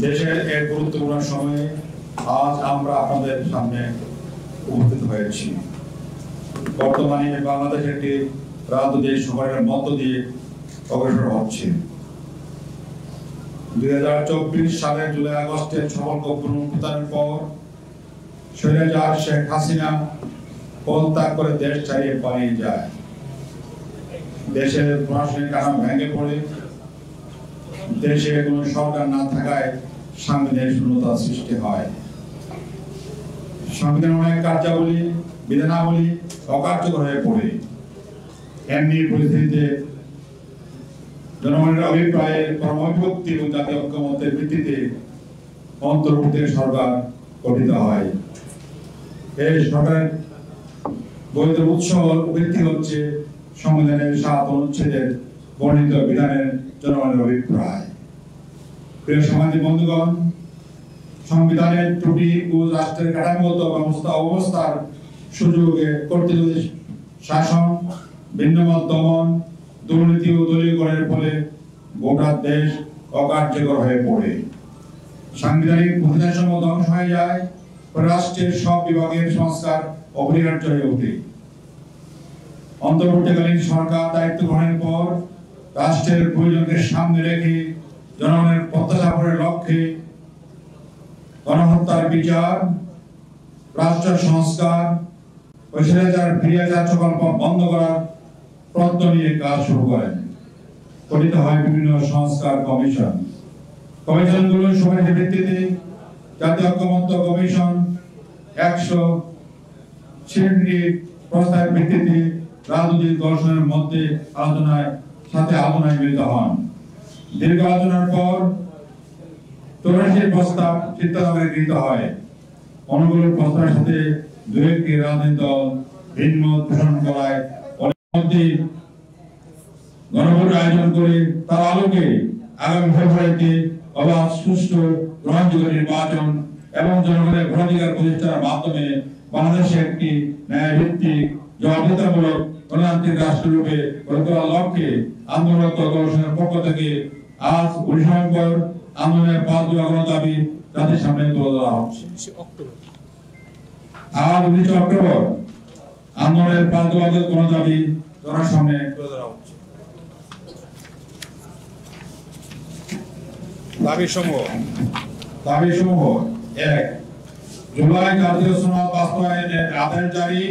দেশের এক গুরুত্বপূর্ণ সময়ে আজ আমরা আপনাদের সামনে উপস্থিত হয়েছি। বর্তমানে বাংলাদেশ একটি রাজনৈতিক সংকটের মধ্য দিয়ে অগ্রসর হচ্ছে। 2024 সালের জুলাই আগস্টের সকল পুনরুত্থানের পর স্বৈরাচার শেখ হাসিনা পদত্যাগ করে দেশ ছাড়িয়ে পালিয়ে যায়। দেশের প্রশাসনিক কাঠামো ভেঙে পড়ে, দেশে কোনো সরকার না থাকায় সাংবিধানিক শূন্যতা সৃষ্টি হয়। সংবিধানের অনেক কার্যাবলী বিধানাবলী অকার্যকর হয়ে পড়ে। এমনি পরিস্থিতিতে জনগণের অভিপ্রায়ের কর্মবিভক্তি এবং জাতীয় ঐক্যমত্যের ভিত্তিতে অন্তর্বর্তী সরকার গঠিত হয়। এই সরকারের বৈধ উৎস ভিত্তি হচ্ছে সংবিধানের ৭ অনুচ্ছেদের বর্ণিত বিধানের জনগণের অভিপ্রায়। প্রিয় সামাজিক বন্ধুগণ, সংবিধানের ত্রুটি ও রাষ্ট্রের কাঠামোগত অবস্থার সুযোগে কর্তৃত্ব শাসন, ভিন্নমত দমন, দুর্নীতি ও দলীয়করণের ফলে গোটা দেশ অকার্যকর হয়ে পড়ে। সাংবিধানিক প্রতিষ্ঠানসমূহ ধ্বংস হয়ে যায়, রাষ্ট্রের সব বিভাগের সংস্কার অপরিহার্য হয়ে ওঠে। অন্তর্বর্তীকালীন সরকার দায়িত্ব গ্রহণের পর রাষ্ট্রের প্রয়োজনকে সামনে রেখে জনগণের প্রত্যাশা পূরণের লক্ষ্যে গণহত্যার বিচার, রাষ্ট্র সংস্কার ও স্বৈরাচার ফিরিয়াচার সকল বন্ধ করার প্রত্যয় নিয়ে কাজ শুরু করেন। গঠিত হয় বিভিন্ন সংস্কার কমিশন। কমিশনগুলোর সুপারিশের ভিত্তিতে জাতীয় ঐক্যমত্য কমিশন 100 প্রস্তাবের ভিত্তিতে রাজনৈতিক দর্শনের মধ্যে আলোচনায় মিলিত হন। দীর্ঘ আলোচনার পর 84 প্রস্তাব সিদ্ধান্তে গৃহীত হয়। অনুগুলো প্রস্তাবের সাথে দু একটি রাজনৈতিক দল ভিন্ন পোষণ করায় গণভোট আয়োজন করে তার আলোকে আগামী ফেব্রুয়ারিতে অবাধ, সুষ্ঠু, গ্রহণযোগ্য নির্বাচন এবং জনগণের ভোটাধিকার প্রতিষ্ঠার মাধ্যমে বাংলাদেশে একটি ন্যায়ভিত্তিক জবাবদিহিতামূলক গণতান্ত্রিক রাষ্ট্ররূপে গড়ে তোলার লক্ষ্যে আন্দোলনরত গণসংঘের পক্ষ থেকে আজ 19 নভেম্বর আন্দোলনের 5 দফা দাবি জাতির সামনে তুলে ধরা হচ্ছে। আজ 19 অক্টোবর আন্দোলনের 5 দফা দাবি জনগণের সামনে তুলে ধরা হচ্ছে। দাবিসমূহ 1. জুলাই জাতীয় সনদ বাস্তবায়নের আদেশ জারি।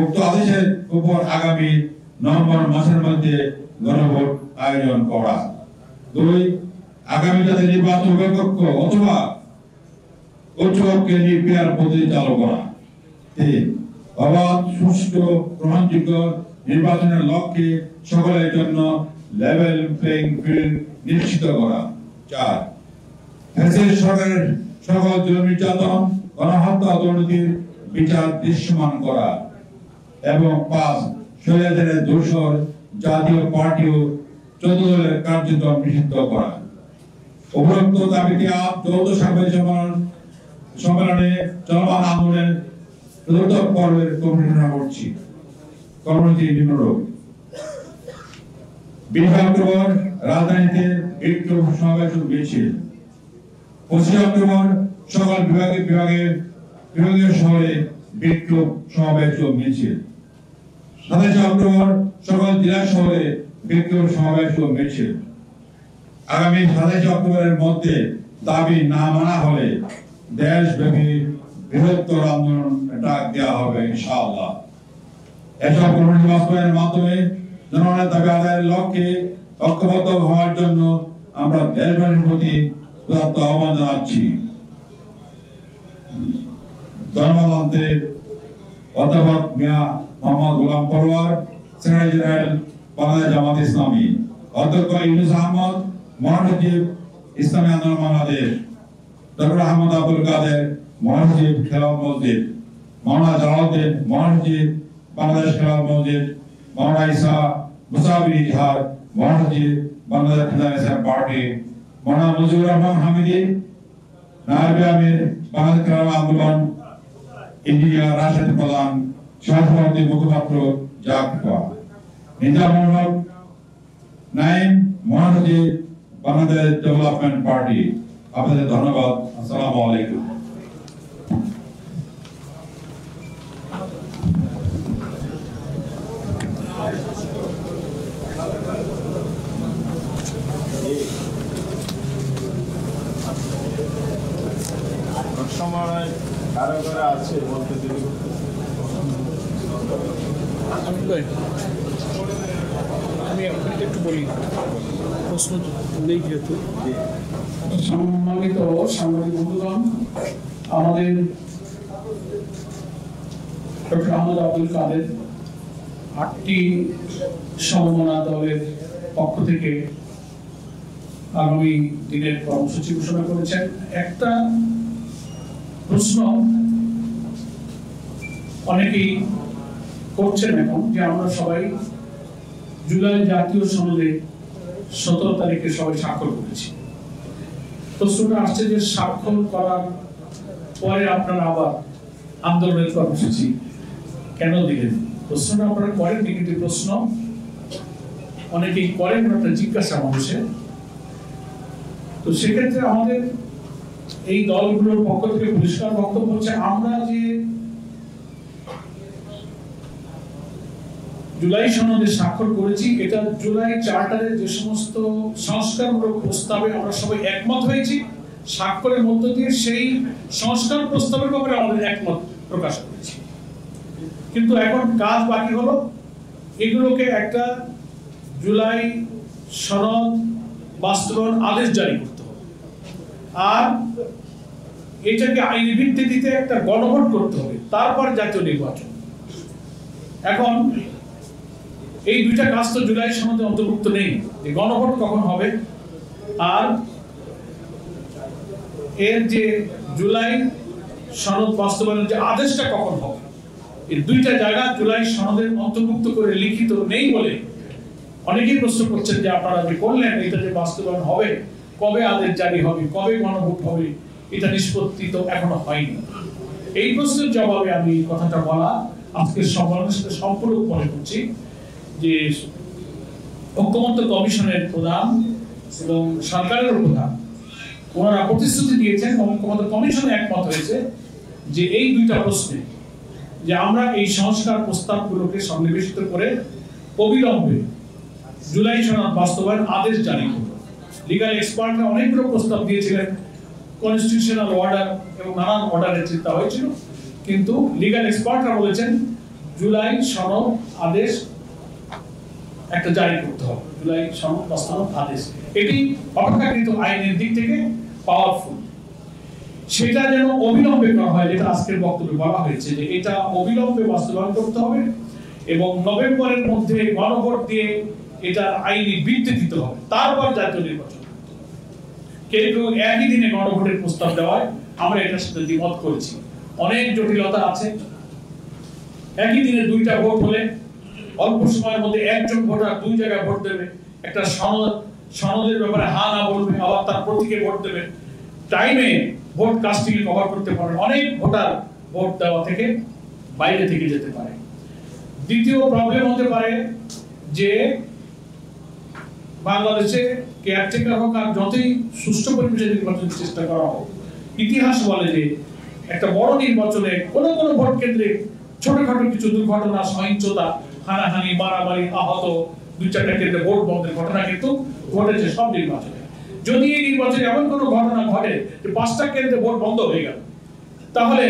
উক্ত আদেশের উপর আগামী নভেম্বর মাসের মধ্যে গণভোট আয়োজন করা। 2. আগামী জাতীয় নির্বাচন কক্ষ অথবা উচ্চকক্ষে নির্বাচন পদ্ধতি চালু করা। 3. অবাধ, সুষ্ঠু, গ্রহণযোগ্য নির্বাচনের লক্ষ্যে সকলের জন্য লেভেল প্লেইং ফিল্ড নিশ্চিত করা। 4. ফ্যাসিস্ট সরকারের সকল জুলুম নির্যাতন, গণহত্যা, দুর্নীতির বিচার দৃশ্যমান করা। এবং 5. স্বৈরাচারের দোসর জাতীয় পার্টি ও 14 দলের কার্যক্রম নিষিদ্ধ করা। উপরোক্ত দাবিতে যৌথ সাংবাদিক সম্মেলনে চলমান আন্দোলনের চতুর্থ পর্বের ঘোষণা করছি। কর্মসূচি নিম্নরূপ: 20 অক্টোবর রাজধানীতে বিক্ষোভ সমাবেশ মিছিল। 25 অক্টোবর সকল বিভাগীয় শহরে বিক্ষোভ সমাবেশ মিছিল। 27 অক্টোবর সকল জেলা শহরে বিক্ষোভ সমাবেশ মিছিল। আগামী 27 অক্টোবরের মধ্যে দাবি না মানা হলে দেশব্যাপী বৃহত্তর আন্দোলন ডাক দেওয়া হবে ইনশাআল্লাহ। এসব কর্মসূচি বাস্তবায়নের মাধ্যমে জনগণের দাবি আদায়ের লক্ষ্যে ঐক্যবদ্ধ হওয়ার জন্য আমরা দেশবাসীর প্রতি আহ্বান জানাচ্ছি। ধন্যবাদ। অধ্যাপক মিয়া মোহাম্মদ গোলাম পরওয়ার, সেক্রেটারি জেনারেল বাংলাদেশ জামাত ইসলামী। অধ্যক্ষ ইউনুস আহমদ, মহাসচিব ইসলামী আন্দোলন বাংলাদেশ। ডক্টর আহমদ আব্দুল কাদের, মহাসচিব খেলাফত মসজিদ। মাওলানা জালালউদ্দিন, মহাসচিব বাংলাদেশ খেলাফত মসজিদ। মাওলানা ইসা মুসাবির ইজহার, মহাসচিব বাংলাদেশ খেলাফত পার্টি। মাওলানা মুজিবুর রহমান হামিদি, নায়েবে আমির বাংলাদেশ খেলাফত আন্দোলন। ইঞ্জিনিয়ার রাশেদ প্রধান, সহসভাপতি মুখপাত্র জাকপা। নিজামুল হক নাইম, মহাসচিব বাংলাদেশ ডেভেলপমেন্ট পার্টি। আপনাদের ধন্যবাদ। আসসালামু আলাইকুম। সময় কারো কারো আছে বলতে দিবি আমি একটু বলি প্রশ্ন নেই যেহেতু। সম্মানিত সাংবাদিক বন্ধুগণ, আমাদের ডক্টর আহমদ আব্দুল কাদের 8টি সমমনা দলের পক্ষ থেকে আগামী দিনের কর্মসূচি ঘোষণা করেছেন। একটা প্রশ্ন অনেকেই করছেন এখন যে আমরা সবাই জুলাই জাতীয় সনদে 17 তারিখে সবাই স্বাক্ষর করেছি। প্রশ্নটা আসছে যে স্বাক্ষর করার পরে আপনারা আবার আন্দোলনের কর্মসূচি কেন দিলেন? প্রশ্নটা আপনারা করেন, কিন্তু প্রশ্ন অনেকেই করেন, একটা জিজ্ঞাসা মানুষের। তো সেক্ষেত্রে আমাদের এই দলগুলোর পক্ষ থেকে পরিষ্কার বক্তব্য হচ্ছে, আমরা যে জুলাই সনদে স্বাক্ষর করেছি, এটা জুলাই চার্টারের যে সমস্ত সংস্কারমূলক প্রস্তাবে আমরা সবাই একমত হয়েছি, স্বাক্ষরের মধ্য দিয়ে সেই সংস্কার প্রস্তাবের ব্যাপারে আমাদের একমত প্রকাশ করেছি। কিন্তু এখন কাজ বাকি হলো এগুলোকে একটা জুলাই সনদ বাস্তবায়ন আদেশ জারি করতে হবে, আর এটাকে আইনি ভিত্তি দিতে একটা গণভোট করতে হবে, তারপর জাতীয় নির্বাচন। এখন এই দুইটা কাজ তো জুলাই সনদে অন্তর্ভুক্ত নেই, যে গণভোট কখন হবে আর এর যে জুলাই সনদ বাস্তবায়নের যে আদেশটা কখন হবে, এই দুইটা জায়গা জুলাই সনদের অন্তর্ভুক্ত করে লিখিত নেই বলে অনেকেই প্রশ্ন করছেন যে আপনারা যে করলেন এটা যে বাস্তবায়ন হবে, কবে আদেশ জারি হবে, কবে গণভোট হবে, এটা নিষ্পত্তি তো এখনো হয়নি। এই প্রশ্নের জবাবে আমি কথাটা বলা আজকের সম্মেলনের সাথে সম্পূর্ণ মনে করছি যে ঐক্যমত্য কমিশনের প্রধান এবং সরকারের প্রধান ওনারা প্রতিশ্রুতি দিয়েছেন, ঐক্যমত্য কমিশনে একমত হয়েছে যে এই দুইটা প্রশ্নে যে আমরা এই সংস্কার প্রস্তাবগুলোকে সন্নিবেশিত করে অবিলম্বে জুলাই সনদ বাস্তবায়ন আদেশ জারি করব। লিগ্যাল এক্সপার্টরা অনেকগুলো প্রস্তাব দিয়েছিলেন, কনস্টিটিউশনাল অর্ডার এবং নানান অর্ডারের চিন্তা হয়েছিল, কিন্তু লিগ্যাল এক্সপার্টরা বলেছেন জুলাই সনদ আদেশ একটা জারি করতে হবে, জুলাই সনদ বাস্তবায়ন আদেশ। এটি অপেক্ষাকৃত আইনের দিক থেকে পাওয়ারফুল, সেটা যেন অবিলম্বে করা হয়, যেটা আজকের বক্তব্যে বলা হয়েছে যে এটা অবিলম্বে বাস্তবায়ন করতে হবে এবং নভেম্বরের মধ্যে গণভোট দিয়ে এটা আইনি ভিত্তি দিতে হবে, তারপর জাতীয় নির্বাচন। কেউ কেউ একই দিনে গণভোটের প্রস্তাব দেওয়ায় আমরা এটার সাথে দ্বিমত করেছি। অনেক জটিলতা আছে। একই দিনে দুইটা ভোট হলে অল্প সময়ের মধ্যে একজন ভোটার দুই জায়গায় ভোট দেবে, একটা সনদের ব্যাপারে হা না বলবে, আবার তার প্রতীকে ভোট দেবে, টাইমে ভোট কাস্টিংয়ে কভার করতে পারবে, অনেক ভোটার ভোট দেওয়া থেকে বাইরে থেকে যেতে পারে। দ্বিতীয় প্রবলেম হতে পারে যে বাংলাদেশে কেয়ারটেকার হোক আর যতই সুষ্ঠু পরিবেশে নির্বাচনের চেষ্টা করা হোক, ইতিহাস বলে যে একটা বড় নির্বাচনে কোনো কোনো ভোট কেন্দ্রে ছোটখাটো কিছু দুর্ঘটনা, সহিংসতা, হানাহানি, মারামারি, আহত, দুই চারটা কেন্দ্রে ভোট বন্ধের ঘটনা কিন্তু ঘটেছে সব নির্বাচনে। যদি এই নির্বাচনে এমন কোনো ঘটনা ঘটে যে 5টা কেন্দ্রে ভোট বন্ধ হয়ে গেল, তাহলে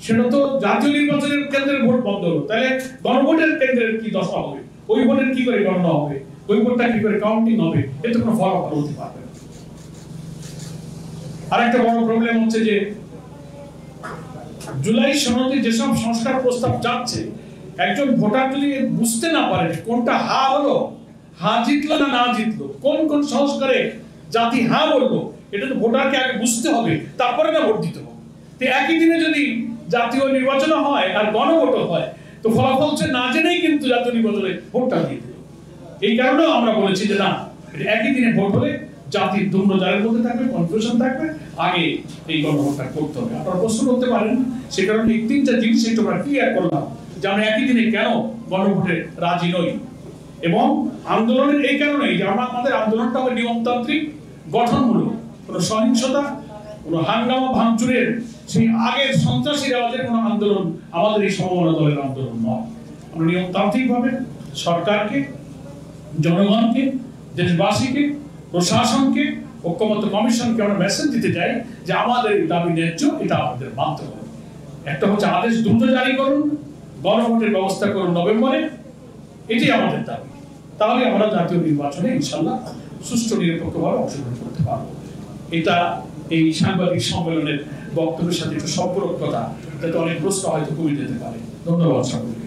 সেটা তো জাতীয় নির্বাচনের কেন্দ্রের ভোট বন্ধ হলো, তাহলে গণভোটের কেন্দ্রের কি দশা হবে, ওই ভোটের কি করে গণনা হবে, ওই ভোটটা কি করে কাউন্টিং হবে, এতে কোনো ফলাফল হতে পারবে না। আরেকটা বড় প্রবলেম হচ্ছে যে জুলাই সনদে যেসব সংস্কার প্রস্তাব যাচ্ছে, একজন ভোটার যদি বুঝতে না পারে কোনটা হা হলো, হা জিতলো না না জিতলো, কোন কোন সংস্কারে জাতি হা বললো, এটা তো ভোটারকে আগে বুঝতে হবে, তারপরে না ভোট দিতে হবে। তো একই দিনে যদি জাতীয় নির্বাচন হয় আর গণভোট হয়, তো ফলাফল হচ্ছে না জেনেই কিন্তু জাতীয় নির্বাচনে ভোটটা দিয়ে দিল। এই কারণেও আমরা বলেছি যে না, একই দিনে ভোট হলে জাতির দুর্নজারের মধ্যে থাকবে, কনফিউশন থাকবে, আগে এই গণভোটটা করতে হবে। আপনারা প্রশ্ন করতে পারেন, সে কারণে এই 3টা জিনিস একটু আমরা ক্লিয়ার করলাম যে আমরা একই দিনে কেন গণভোটে রাজি নই। এবং আন্দোলনের এই কারণেই যে আমাদের আন্দোলনটা হবে নিয়মতান্ত্রিক, গঠনমূলক, কোনো সহিংসতা, কোনো হাঙ্গামা ভাঙচুরের সেই আগের সন্ত্রাসী রেওয়াজের কোনো আন্দোলন আমাদের এই সমমনা দলের আন্দোলন নয়। আমরা নিয়মতান্ত্রিকভাবে সরকারকে, জনগণকে, দেশবাসীকে, প্রশাসনকে, ঐক্যমত্য কমিশনকে আমরা মেসেজ দিতে চাই যে আমাদের এই দাবি ন্যায্য, এটা আমাদের মানতে হবে। একটা হচ্ছে আদেশ দ্রুত জারি করুন, গণভোটের ব্যবস্থা করুন নভেম্বরে, এটি আমাদের দাবি। তাহলে আমরা জাতীয় নির্বাচনে ইনশাল্লাহ সুষ্ঠু নিরপেক্ষভাবে অংশগ্রহণ করতে পারবো। এটা এই সাংবাদিক সম্মেলনের বক্তব্যের সাথে একটু সম্পর্কতা, যাতে অনেক প্রশ্ন হয়তো কমে যেতে পারে। ধন্যবাদ সকলকে।